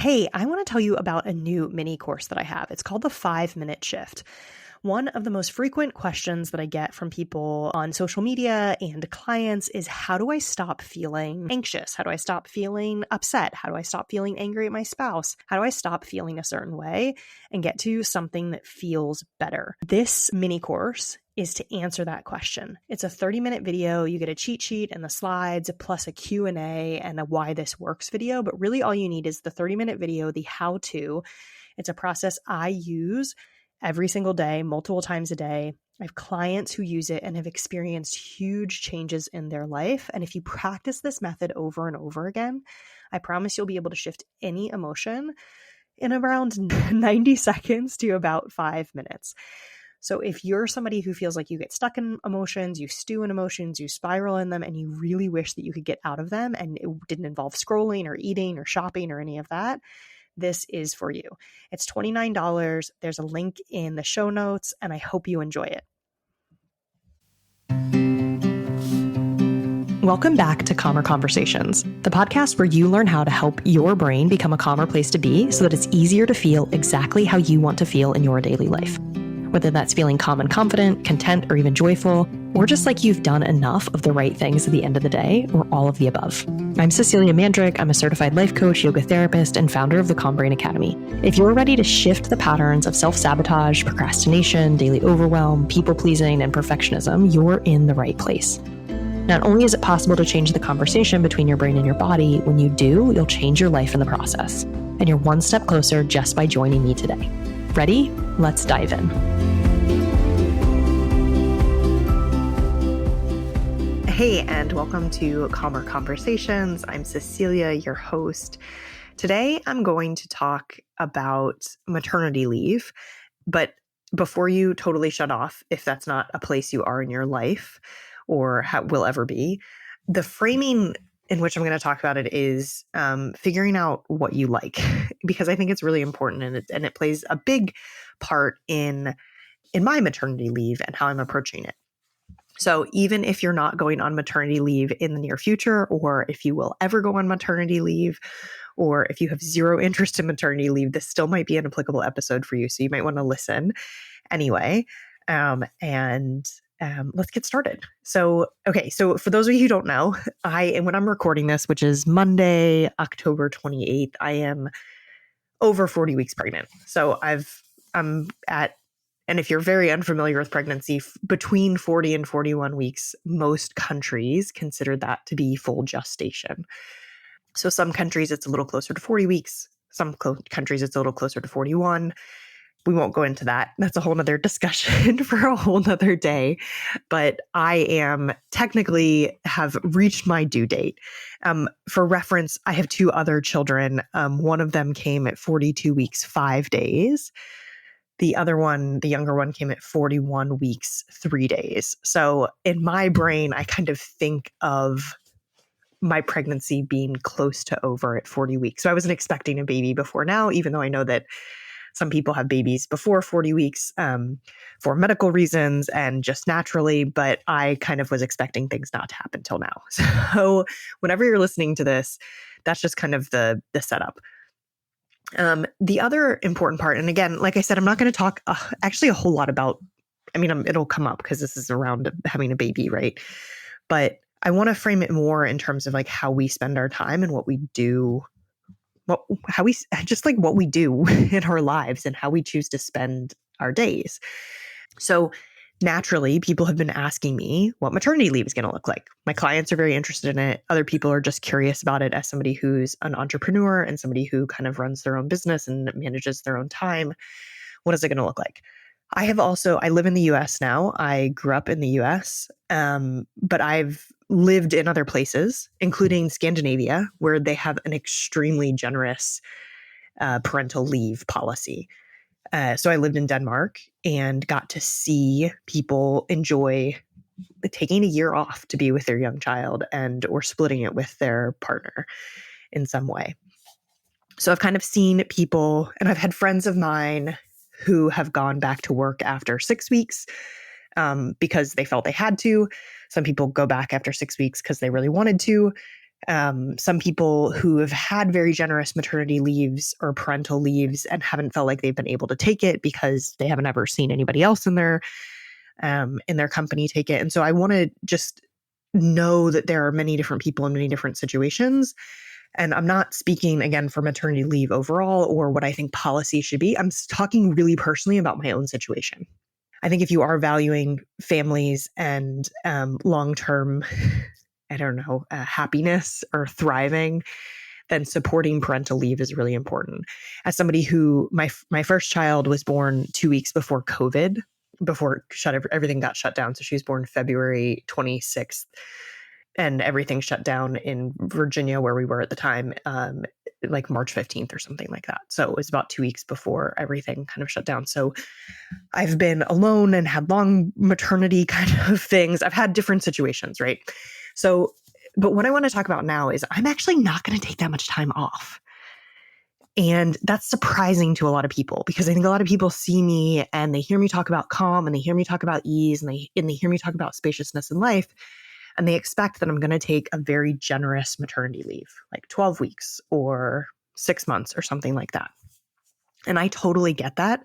Hey, I want to tell you about a new mini course that I have. It's called the 5-Minute Shift. One of the most frequent questions that I get from people on social media and clients is, how do I stop feeling anxious? How do I stop feeling upset? How do I stop feeling angry at my spouse? How do I stop feeling a certain way and get to something that feels better? This mini course is to answer that question. It's a 30-minute video. You get a cheat sheet and the slides, plus a Q&A and a why this works video. But really all you need is the 30-minute video, the how-to. It's a process I use every single day, multiple times a day. I have clients who use it and have experienced huge changes in their life. And if you practice this method over and over again, I promise you'll be able to shift any emotion in around 90 seconds to about 5 minutes. So if you're somebody who feels like you get stuck in emotions, you stew in emotions, you spiral in them, and you really wish that you could get out of them and it didn't involve scrolling or eating or shopping or any of that, this is for you. It's $29. There's a link in the show notes, and I hope you enjoy it. Welcome back to Calmer Conversations, the podcast where you learn how to help your brain become a calmer place to be so that it's easier to feel exactly how you want to feel in your daily life. Whether that's feeling calm and confident, content, or even joyful, or just like you've done enough of the right things at the end of the day, or all of the above. I'm Cecilia Mandrick. I'm a certified life coach, yoga therapist, and founder of the Calm Brain Academy. If you're ready to shift the patterns of self-sabotage, procrastination, daily overwhelm, people-pleasing, and perfectionism, you're in the right place. Not only is it possible to change the conversation between your brain and your body, when you do, you'll change your life in the process. And you're one step closer just by joining me today. Ready? Let's dive in. Hey, and welcome to Calmer Conversations. I'm Cecilia, your host. Today, I'm going to talk about maternity leave, but before you totally shut off, if that's not a place you are in your life or will ever be, the framing in which I'm going to talk about it is figuring out what you like, because I think it's really important and it plays a big part in my maternity leave and how I'm approaching it. So even if you're not going on maternity leave in the near future, or if you will ever go on maternity leave, or if you have zero interest in maternity leave, this still might be an applicable episode for you. So you might want to listen anyway. Let's get started. So for those of you who don't know, when I'm recording this, which is Monday, October 28th, I am over 40 weeks pregnant. So and if you're very unfamiliar with pregnancy, between 40 and 41 weeks, most countries consider that to be full gestation. So some countries, it's a little closer to 40 weeks. Some countries, it's a little closer to 41. We won't go into that. That's a whole nother discussion for a whole nother day. But I am technically have reached my due date. For reference, I have two other children. One of them came at 42 weeks, 5 days. The other one, the younger one, came at 41 weeks, 3 days. So in my brain, I kind of think of my pregnancy being close to over at 40 weeks. So I wasn't expecting a baby before now, even though I know that some people have babies before 40 weeks for medical reasons and just naturally, but I kind of was expecting things not to happen till now. So whenever you're listening to this, that's just kind of the setup. The other important part, and again, like I said, I'm not going to talk actually a whole lot about, it'll come up because this is around having a baby, right? But I want to frame it more in terms of like how we spend our time and what we do, what we do in our lives and how we choose to spend our days. So naturally, people have been asking me what maternity leave is going to look like. My clients are very interested in it. Other people are just curious about it as somebody who's an entrepreneur and somebody who kind of runs their own business and manages their own time. What is it going to look like? I live in the US now. I grew up in the US, but I've lived in other places, including Scandinavia, where they have an extremely generous parental leave policy. So I lived in Denmark and got to see people enjoy taking a year off to be with their young child or splitting it with their partner in some way. So I've kind of seen people, and I've had friends of mine who have gone back to work after 6 weeks because they felt they had to. Some people go back after 6 weeks because they really wanted to. Some people who have had very generous maternity leaves or parental leaves and haven't felt like they've been able to take it because they haven't ever seen anybody else in their company take it. And so I want to just know that there are many different people in many different situations. And I'm not speaking again for maternity leave overall or what I think policy should be. I'm talking really personally about my own situation. I think if you are valuing families and long-term, I don't know, happiness or thriving, then supporting parental leave is really important. As somebody who, my first child was born 2 weeks before COVID, before everything got shut down. So she was born February 26th, and everything shut down in Virginia, where we were at the time, like March 15th or something like that. So it was about 2 weeks before everything kind of shut down. So I've been alone and had long maternity kind of things. I've had different situations, right? So, but what I want to talk about now is I'm actually not going to take that much time off. And that's surprising to a lot of people because I think a lot of people see me and they hear me talk about calm and they hear me talk about ease and they hear me talk about spaciousness in life. And they expect that I'm going to take a very generous maternity leave, like 12 weeks or 6 months or something like that. And I totally get that.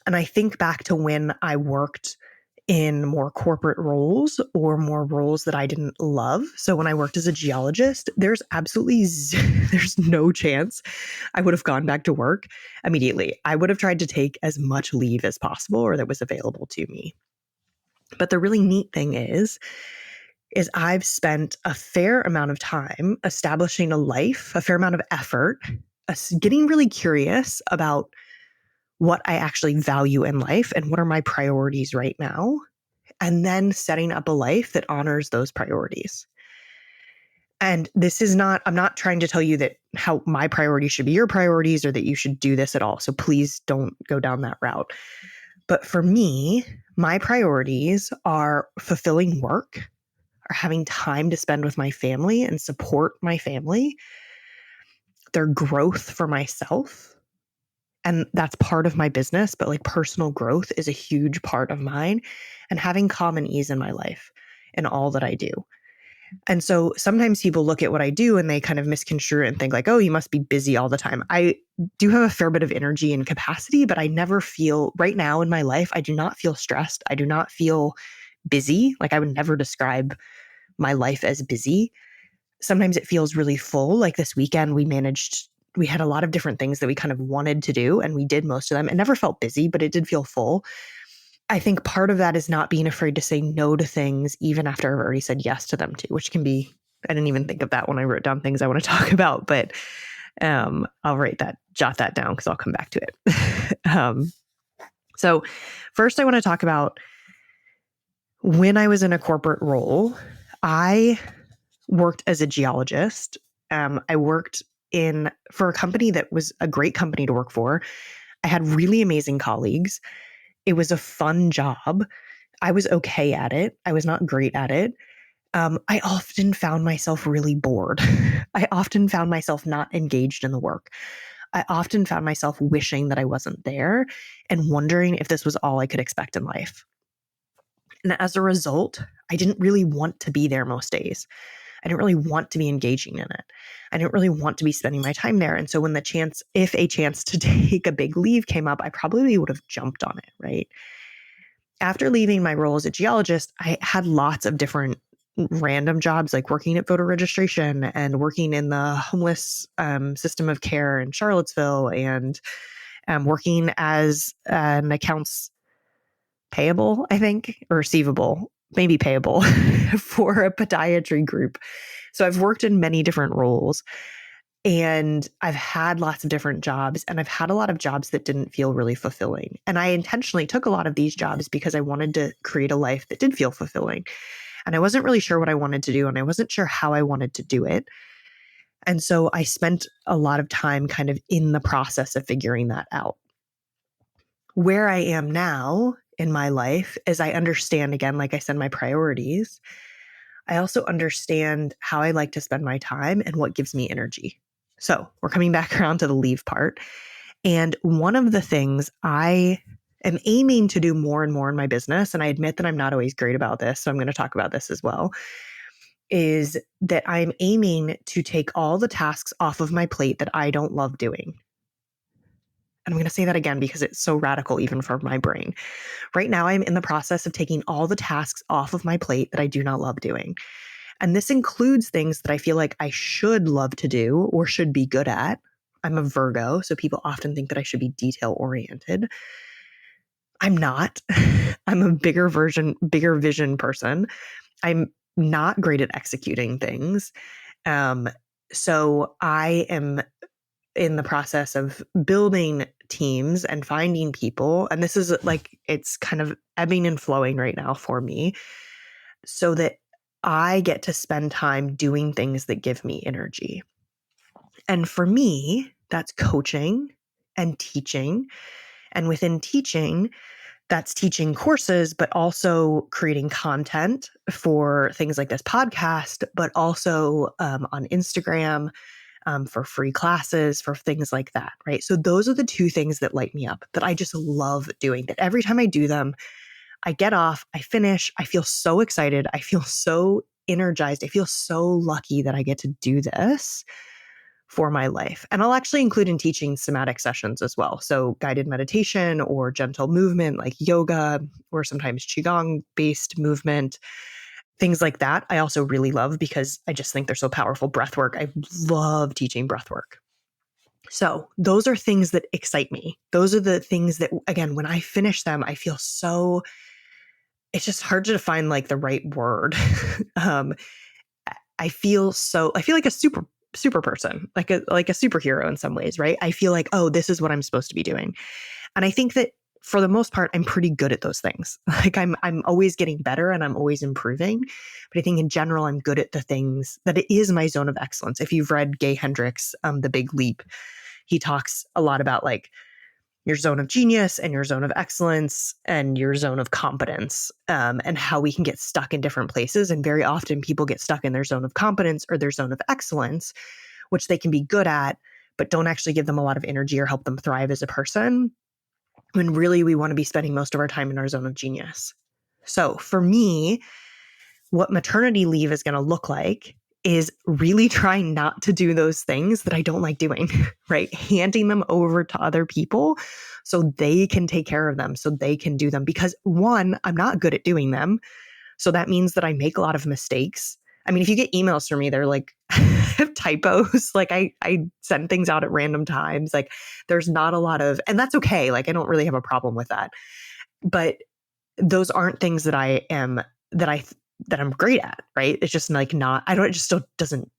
And I think back to when I worked in more corporate roles or more roles that I didn't love. So when I worked as a geologist, there's no chance I would have gone back to work immediately. I would have tried to take as much leave as possible or that was available to me. But the really neat thing is I've spent a fair amount of time establishing a life, a fair amount of effort, getting really curious about what I actually value in life and what are my priorities right now, and then setting up a life that honors those priorities. And this is not, I'm not trying to tell you that how my priorities should be your priorities or that you should do this at all. So please don't go down that route. But for me, my priorities are fulfilling work, are having time to spend with my family and support my family, their growth for myself. And that's part of my business, but like personal growth is a huge part of mine, and having calm and ease in my life and all that I do. And so sometimes people look at what I do and they kind of misconstrue it and think like, oh, you must be busy all the time. I do have a fair bit of energy and capacity, but I never feel right now in my life, I do not feel stressed. I do not feel busy. Like I would never describe my life as busy. Sometimes it feels really full. Like this weekend, we had a lot of different things that we kind of wanted to do, and we did most of them. It never felt busy, but it did feel full. I think part of that is not being afraid to say no to things, even after I've already said yes to them too, which can be, I didn't even think of that when I wrote down things I want to talk about, but I'll jot that down because I'll come back to it. So first I want to talk about when I was in a corporate role, I worked as a geologist. I worked for a company that was a great company to work for. I had really amazing colleagues. It was a fun job. I was okay at it. I was not great at it. I often found myself really bored. I often found myself not engaged in the work. I often found myself wishing that I wasn't there and wondering if this was all I could expect in life. And as a result, I didn't really want to be there most days. I didn't really want to be engaging in it. I didn't really want to be spending my time there. And so when if a chance to take a big leave came up, I probably would have jumped on it, right? After leaving my role as a geologist, I had lots of different random jobs, like working at voter registration and working in the homeless system of care in Charlottesville, and working as an accounts payable, I think, or receivable, maybe payable for a podiatry group. So I've worked in many different roles, and I've had lots of different jobs, and I've had a lot of jobs that didn't feel really fulfilling. And I intentionally took a lot of these jobs because I wanted to create a life that did feel fulfilling. And I wasn't really sure what I wanted to do, and I wasn't sure how I wanted to do it. And so I spent a lot of time kind of in the process of figuring that out. Where I am now in my life is I understand, again, like I said, my priorities. I also understand how I like to spend my time and what gives me energy. So we're coming back around to the leave part. And one of the things I am aiming to do more and more in my business, and I admit that I'm not always great about this, so I'm going to talk about this as well, is that I'm aiming to take all the tasks off of my plate that I don't love doing. And I'm going to say that again because it's so radical even for my brain. Right now, I'm in the process of taking all the tasks off of my plate that I do not love doing. And this includes things that I feel like I should love to do or should be good at. I'm a Virgo, so people often think that I should be detail oriented. I'm not. I'm a bigger vision person. I'm not great at executing things. So I am in the process of building teams and finding people. And this is like, it's kind of ebbing and flowing right now for me so that I get to spend time doing things that give me energy. And for me, that's coaching and teaching. And within teaching, that's teaching courses, but also creating content for things like this podcast, but also on Instagram, for free classes, for things like that, right? So those are the two things that light me up, that I just love doing, that every time I do them, I get off, I finish, I feel so excited, I feel so energized, I feel so lucky that I get to do this for my life. And I'll actually include in teaching somatic sessions as well. So guided meditation or gentle movement like yoga or sometimes Qigong based movement, things like that. I also really love because I just think they're so powerful. Breath work. I love teaching breath work. So those are things that excite me. Those are the things that, again, when I finish them, I feel so, it's just hard to define like the right word. I feel like a super person, like a superhero in some ways, right? I feel like, oh, this is what I'm supposed to be doing. And I think that for the most part, I'm pretty good at those things. Like I'm always getting better and I'm always improving. But I think in general, I'm good at the things that it is my zone of excellence. If you've read Gay Hendricks, The Big Leap, he talks a lot about like your zone of genius and your zone of excellence and your zone of competence, and how we can get stuck in different places. And very often people get stuck in their zone of competence or their zone of excellence, which they can be good at, but don't actually give them a lot of energy or help them thrive as a person, when really we want to be spending most of our time in our zone of genius. So for me, what maternity leave is going to look like is really trying not to do those things that I don't like doing, right? Handing them over to other people so they can take care of them, so they can do them. Because one, I'm not good at doing them. So that means that I make a lot of mistakes. I mean, if you get emails from me, they're like typos. Like I send things out at random times. Like there's not a lot of, and that's okay. Like I don't really have a problem with that. But those aren't things that I'm great at, right? It's just like not, I don't, it just doesn't,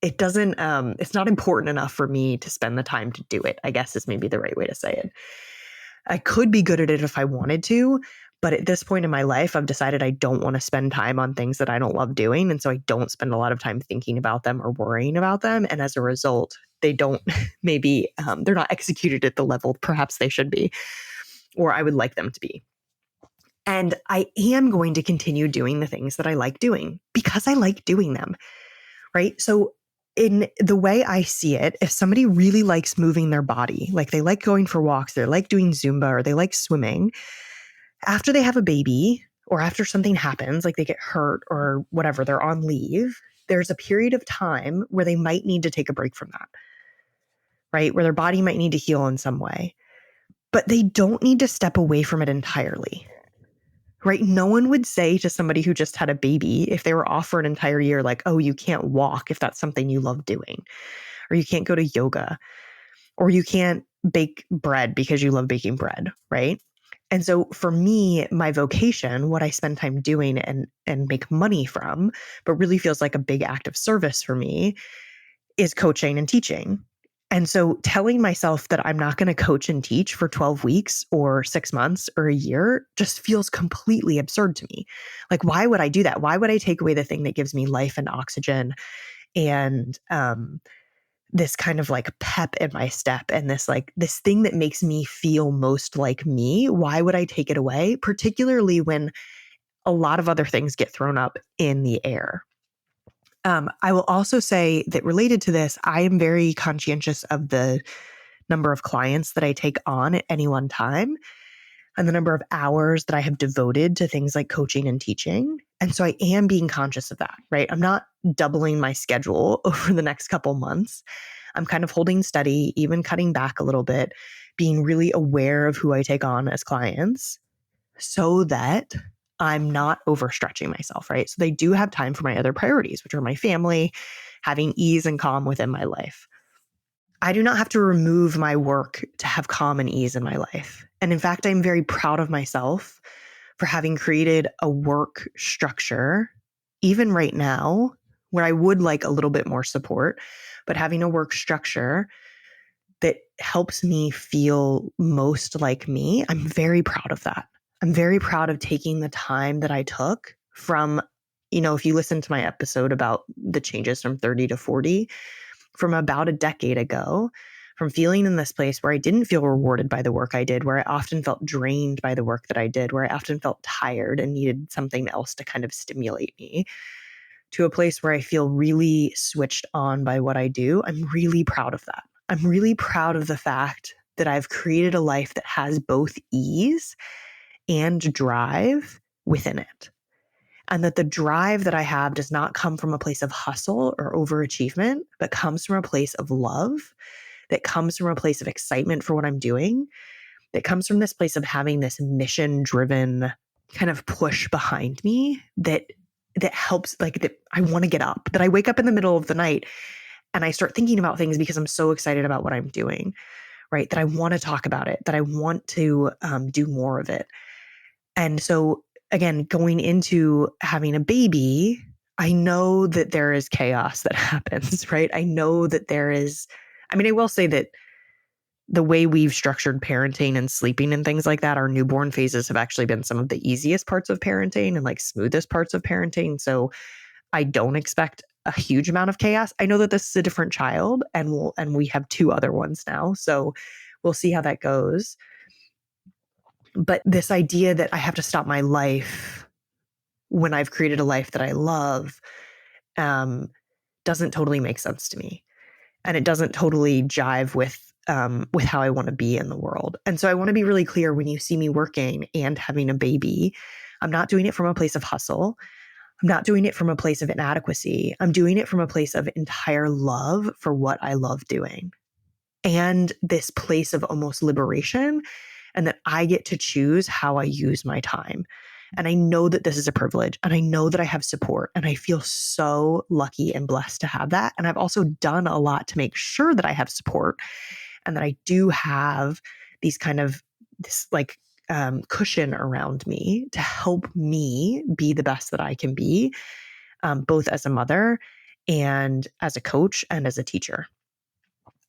it's not important enough for me to spend the time to do it, I guess is maybe the right way to say it. I could be good at it if I wanted to, but at this point in my life, I've decided I don't want to spend time on things that I don't love doing. And so I don't spend a lot of time thinking about them or worrying about them. And as a result, they don't maybe, they're not executed at the level perhaps they should be, or I would like them to be. And I am going to continue doing the things that I like doing because I like doing them, right? So in the way I see it, if somebody really likes moving their body, like they like going for walks, they like doing Zumba, or they like swimming, after they have a baby or after something happens, like they get hurt or whatever, they're on leave, there's a period of time where they might need to take a break from that, right? Where their body might need to heal in some way, but they don't need to step away from it entirely. Right? No one would say to somebody who just had a baby, if they were off for an entire year, like, oh, you can't walk if that's something you love doing, or you can't go to yoga, or you can't bake bread because you love baking bread, right? And so for me, my vocation, what I spend time doing and make money from, but really feels like a big act of service for me, is coaching and teaching. And so telling myself that I'm not going to coach and teach for 12 weeks or 6 months or a year just feels completely absurd to me. Like, why would I do that? Why would I take away the thing that gives me life and oxygen and this kind of like pep in my step and this thing that makes me feel most like me? Why would I take it away? Particularly when a lot of other things get thrown up in the air. I will also say that related to this, I am very conscientious of the number of clients that I take on at any one time. and the number of hours that I have devoted to things like coaching and teaching. And so I am being conscious of that, right? I'm not doubling my schedule over the next couple months. I'm kind of holding steady, even cutting back a little bit, being really aware of who I take on as clients so that I'm not overstretching myself, right? So they do have time for my other priorities, which are my family, having ease and calm within my life. I do not have to remove my work to have calm and ease in my life. And in fact, I'm very proud of myself for having created a work structure, even right now, where I would like a little bit more support, but having a work structure that helps me feel most like me. I'm very proud of that. I'm very proud of taking the time that I took from, if you listen to my episode about the changes from 30 to 40, from about a decade ago, from feeling in this place where I didn't feel rewarded by the work I did, where I often felt drained by the work that I did, where I often felt tired and needed something else to kind of stimulate me, to a place where I feel really switched on by what I do. I'm really proud of that. I'm really proud of the fact that I've created a life that has both ease and drive within it. And that the drive that I have does not come from a place of hustle or overachievement, but comes from a place of love, that comes from a place of excitement for what I'm doing, that comes from this place of having this mission driven kind of push behind me that helps, like, that I want to get up, that I wake up in the middle of the night and I start thinking about things because I'm so excited about what I'm doing, right? That I want to talk about it, that I want to do more of it. And so, again, going into having a baby, I know that there is chaos that happens, right? I know that I will say that the way we've structured parenting and sleeping and things like that, our newborn phases have actually been some of the easiest parts of parenting and like smoothest parts of parenting. So I don't expect a huge amount of chaos. I know that this is a different child and we have two other ones now. So we'll see how that goes. But this idea that I have to stop my life when I've created a life that I love doesn't totally make sense to me. And it doesn't totally jive with how I want to be in the world. And so I want to be really clear, when you see me working and having a baby, I'm not doing it from a place of hustle. I'm not doing it from a place of inadequacy. I'm doing it from a place of entire love for what I love doing. And this place of almost liberation, and that I get to choose how I use my time. And I know that this is a privilege, and I know that I have support, and I feel so lucky and blessed to have that. And I've also done a lot to make sure that I have support and that I do have these kind of cushion around me to help me be the best that I can be, both as a mother and as a coach and as a teacher.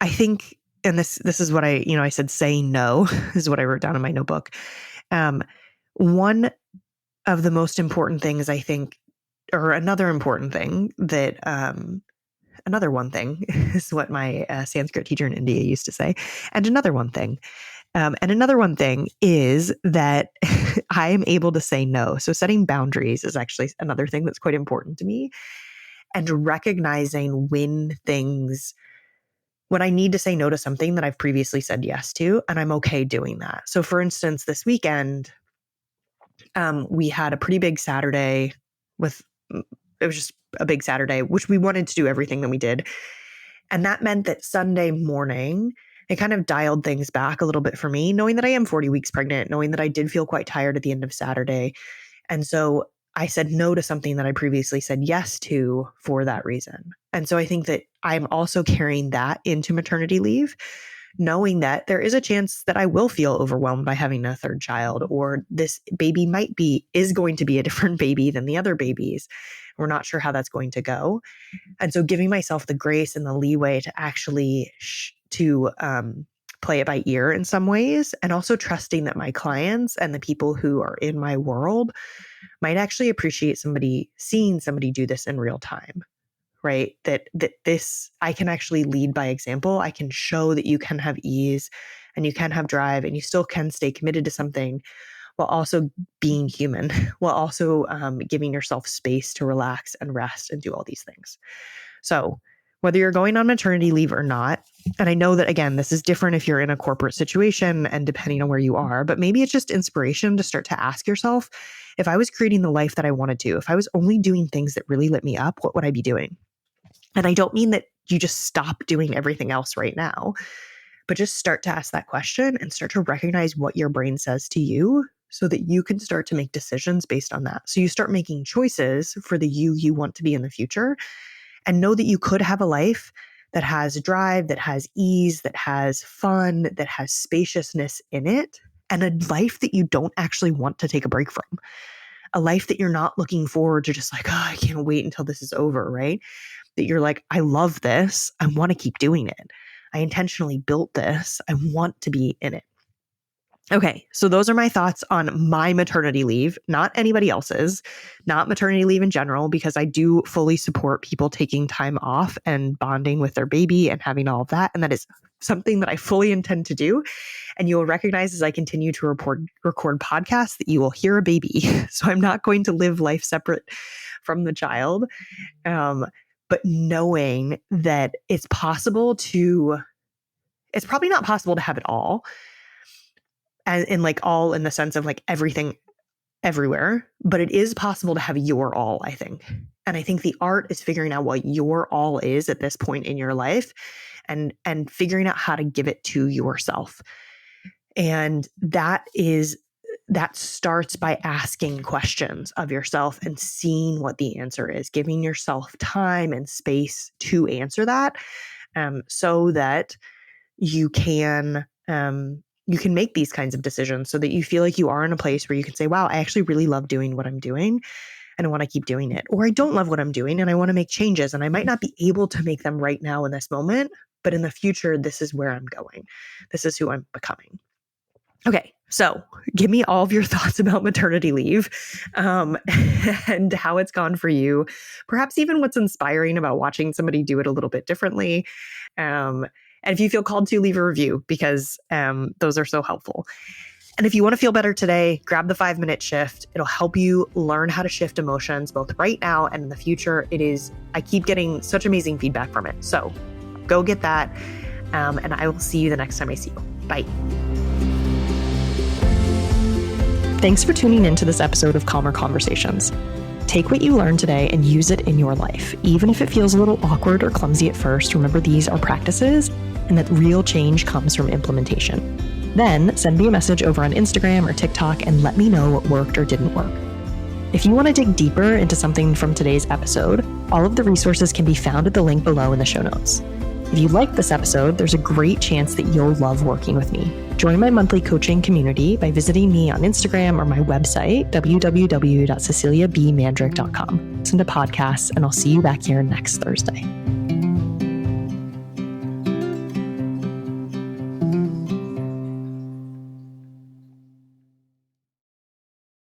I think, and this is what I said, saying no is what I wrote down in my notebook. One of the most important things, I think, or another important thing that, another one thing is what my Sanskrit teacher in India used to say. And another one thing is that I am able to say no. So setting boundaries is actually another thing that's quite important to me, and recognizing when I need to say no to something that I've previously said yes to, and I'm okay doing that. So for instance, this weekend, we had a pretty big Saturday it was just a big Saturday, which we wanted to do everything that we did. And that meant that Sunday morning, it kind of dialed things back a little bit for me, knowing that I am 40 weeks pregnant, knowing that I did feel quite tired at the end of Saturday. And so I said no to something that I previously said yes to for that reason. And so I think that I'm also carrying that into maternity leave, knowing that there is a chance that I will feel overwhelmed by having a third child, or this baby is going to be a different baby than the other babies. We're not sure how that's going to go. And so giving myself the grace and the leeway to actually play it by ear in some ways, and also trusting that my clients and the people who are in my world might actually appreciate seeing somebody do this in real time, right? That this, I can actually lead by example. I can show that you can have ease and you can have drive and you still can stay committed to something while also being human, while also giving yourself space to relax and rest and do all these things. So whether you're going on maternity leave or not. And I know that, again, this is different if you're in a corporate situation and depending on where you are, but maybe it's just inspiration to start to ask yourself, if I was creating the life that I wanted to, if I was only doing things that really lit me up, what would I be doing? And I don't mean that you just stop doing everything else right now, but just start to ask that question and start to recognize what your brain says to you so that you can start to make decisions based on that. So you start making choices for the you want to be in the future, and know that you could have a life that has drive, that has ease, that has fun, that has spaciousness in it, and a life that you don't actually want to take a break from. A life that you're not looking forward to, just like, oh, I can't wait until this is over, right? That you're like, I love this. I want to keep doing it. I intentionally built this. I want to be in it. Okay, so those are my thoughts on my maternity leave, not anybody else's, not maternity leave in general, because I do fully support people taking time off and bonding with their baby and having all of that. And that is something that I fully intend to do. And you will recognize as I continue to record podcasts that you will hear a baby. So I'm not going to live life separate from the child. But knowing that it's probably not possible to have it all. And in like all in the sense of like everything everywhere, but it is possible to have your all, I think. And I think the art is figuring out what your all is at this point in your life and figuring out how to give it to yourself. And that starts by asking questions of yourself and seeing what the answer is, giving yourself time and space to answer that, so that you can make these kinds of decisions so that you feel like you are in a place where you can say, wow, I actually really love doing what I'm doing and I want to keep doing it. Or I don't love what I'm doing and I want to make changes and I might not be able to make them right now in this moment, but in the future, this is where I'm going. This is who I'm becoming. Okay, so give me all of your thoughts about maternity leave, and how it's gone for you. Perhaps even what's inspiring about watching somebody do it a little bit differently. And if you feel called to, leave a review because those are so helpful. And if you want to feel better today, grab the 5-minute shift. It'll help you learn how to shift emotions both right now and in the future. I keep getting such amazing feedback from it. So go get that. And I will see you the next time I see you. Bye. Thanks for tuning into this episode of Calmer Conversations. Take what you learned today and use it in your life. Even if it feels a little awkward or clumsy at first, remember these are practices and that real change comes from implementation. Then send me a message over on Instagram or TikTok and let me know what worked or didn't work. If you want to dig deeper into something from today's episode, all of the resources can be found at the link below in the show notes. If you liked this episode, there's a great chance that you'll love working with me. Join my monthly coaching community by visiting me on Instagram or my website, www.ceciliabmandrick.com. Listen to podcasts, and I'll see you back here next Thursday.